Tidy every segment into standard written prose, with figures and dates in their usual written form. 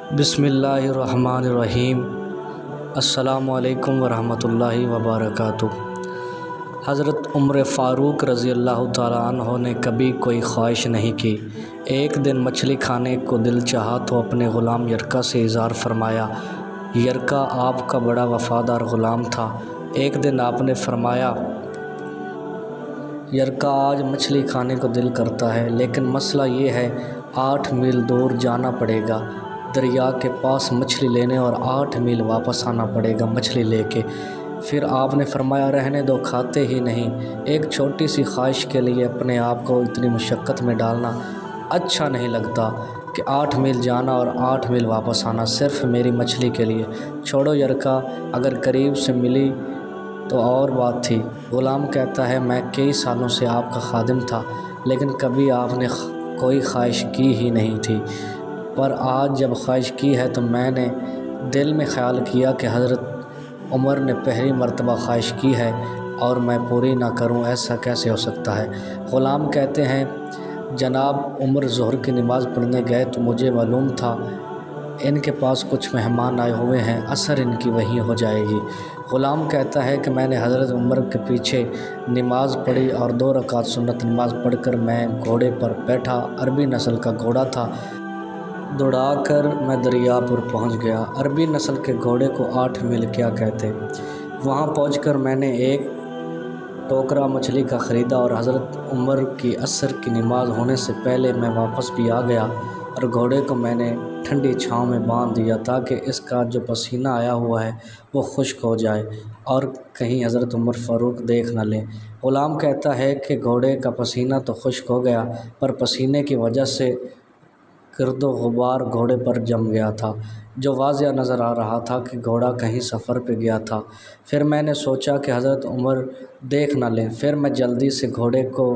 بسم اللہ الرحمن الرحیم۔ السلام علیکم ورحمۃ اللہ وبرکاتہ۔ حضرت عمر فاروق رضی اللہ تعالیٰ عنہ نے کبھی کوئی خواہش نہیں کی۔ ایک دن مچھلی کھانے کو دل چاہا تو اپنے غلام یرکا سے اظہار فرمایا۔ یرکا آپ کا بڑا وفادار غلام تھا۔ ایک دن آپ نے فرمایا، یرکا آج مچھلی کھانے کو دل کرتا ہے، لیکن مسئلہ یہ ہے 8 میل دور جانا پڑے گا دریا کے پاس مچھلی لینے، اور 8 میل واپس آنا پڑے گا مچھلی لے کے۔ پھر آپ نے فرمایا، رہنے دو، کھاتے ہی نہیں۔ ایک چھوٹی سی خواہش کے لیے اپنے آپ کو اتنی مشقت میں ڈالنا اچھا نہیں لگتا کہ 8 میل جانا اور 8 میل واپس آنا صرف میری مچھلی کے لیے۔ چھوڑو یرکا، اگر قریب سے ملی تو اور بات تھی۔ غلام کہتا ہے، میں کئی سالوں سے آپ کا خادم تھا، لیکن کبھی آپ نے کوئی خواہش کی ہی نہیں تھی، پر آج جب خواہش کی ہے تو میں نے دل میں خیال کیا کہ حضرت عمر نے پہلی مرتبہ خواہش کی ہے اور میں پوری نہ کروں، ایسا کیسے ہو سکتا ہے؟ غلام کہتے ہیں، جناب عمر ظہر کی نماز پڑھنے گئے تو مجھے معلوم تھا ان کے پاس کچھ مہمان آئے ہوئے ہیں، عصر ان کی وہیں ہو جائے گی۔ غلام کہتا ہے کہ میں نے حضرت عمر کے پیچھے نماز پڑھی اور 2 رکعت سنت نماز پڑھ کر میں گھوڑے پر بیٹھا، عربی نسل کا گھوڑا تھا، دوڑا کر میں دریا پر پہنچ گیا۔ عربی نسل کے گھوڑے کو 8 میل کیا کہتے۔ وہاں پہنچ کر میں نے ایک ٹوکرا مچھلی کا خریدا اور حضرت عمر کی عصر کی نماز ہونے سے پہلے میں واپس بھی آ گیا، اور گھوڑے کو میں نے ٹھنڈی چھاؤں میں باندھ دیا تاکہ اس کا جو پسینہ آیا ہوا ہے وہ خشک ہو جائے اور کہیں حضرت عمر فاروق دیکھ نہ لیں۔ غلام کہتا ہے کہ گھوڑے کا پسینہ تو خشک ہو گیا، پر پسینے کی وجہ سے گرد و غبار گھوڑے پر جم گیا تھا، جو واضح نظر آ رہا تھا کہ گھوڑا کہیں سفر پہ گیا تھا۔ پھر میں نے سوچا کہ حضرت عمر دیکھ نہ لیں، پھر میں جلدی سے گھوڑے کو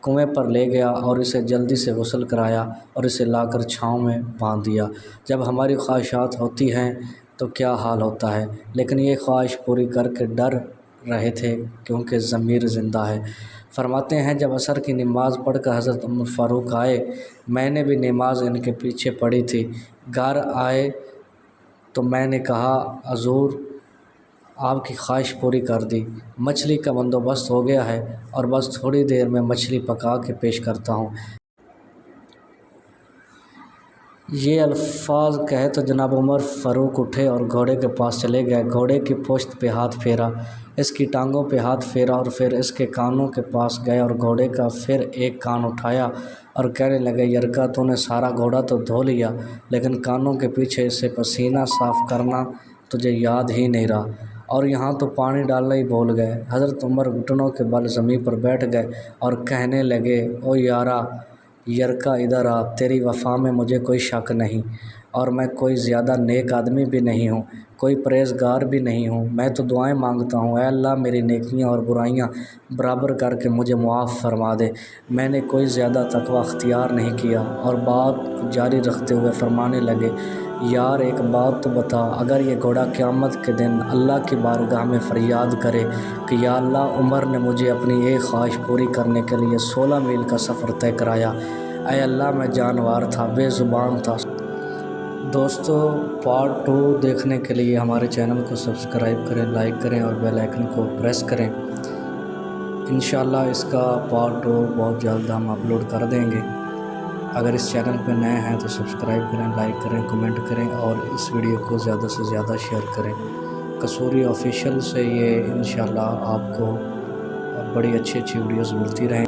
کنویں پر لے گیا اور اسے جلدی سے غسل کرایا اور اسے لا کر چھاؤں میں باندھ دیا۔ جب ہماری خواہشات ہوتی ہیں تو کیا حال ہوتا ہے، لیکن یہ خواہش پوری کر کے ڈر رہے تھے کیونکہ ضمیر زندہ ہے۔ فرماتے ہیں، جب عصر کی نماز پڑھ کر حضرت عمر فاروق آئے، میں نے بھی نماز ان کے پیچھے پڑھی تھی۔ گھر آئے تو میں نے کہا، حضور آپ کی خواہش پوری کر دی، مچھلی کا بندوبست ہو گیا ہے اور بس تھوڑی دیر میں مچھلی پکا کے پیش کرتا ہوں۔ یہ الفاظ کہے تو جناب عمر فاروق اٹھے اور گھوڑے کے پاس چلے گئے۔ گھوڑے کی پشت پہ ہاتھ پھیرا، اس کی ٹانگوں پہ ہاتھ پھیرا اور پھر اس کے کانوں کے پاس گئے اور گھوڑے کا پھر ایک کان اٹھایا اور کہنے لگے، یرکا تو نے سارا گھوڑا تو دھو لیا، لیکن کانوں کے پیچھے سے پسینہ صاف کرنا تجھے یاد ہی نہیں رہا، اور یہاں تو پانی ڈالنا ہی بھول گئے۔ حضرت عمر گھٹنوں کے بل زمین پر بیٹھ گئے اور کہنے لگے، او یارا یرکا ادھر آ، تیری وفا میں مجھے کوئی شک نہیں، اور میں کوئی زیادہ نیک آدمی بھی نہیں ہوں، کوئی پرہیزگار بھی نہیں ہوں، میں تو دعائیں مانگتا ہوں، اے اللہ میری نیکیاں اور برائیاں برابر کر کے مجھے معاف فرما دے۔ میں نے کوئی زیادہ تقوی اختیار نہیں کیا، اور بات جاری رکھتے ہوئے فرمانے لگے، یار ایک بات تو بتا، اگر یہ گھوڑا قیامت کے دن اللہ کی بارگاہ میں فریاد کرے کہ یا اللہ عمر نے مجھے اپنی ایک خواہش پوری کرنے کے لیے 16 میل کا سفر طے کرایا، اے اللہ میں جانور تھا، بے زبان تھا۔ دوستو، پارٹ 2 دیکھنے کے لیے ہمارے چینل کو سبسکرائب کریں، لائک کریں اور بیل آئیکن کو پریس کریں۔ انشاءاللہ اس کا پارٹ 2 بہت جلد ہم اپلوڈ کر دیں گے۔ اگر اس چینل پہ نئے ہیں تو سبسکرائب کریں، لائک کریں، کمنٹ کریں اور اس ویڈیو کو زیادہ سے زیادہ شیئر کریں۔ قصوری آفیشیل سے یہ انشاءاللہ آپ کو بڑی اچھی ویڈیوز ملتی رہیں۔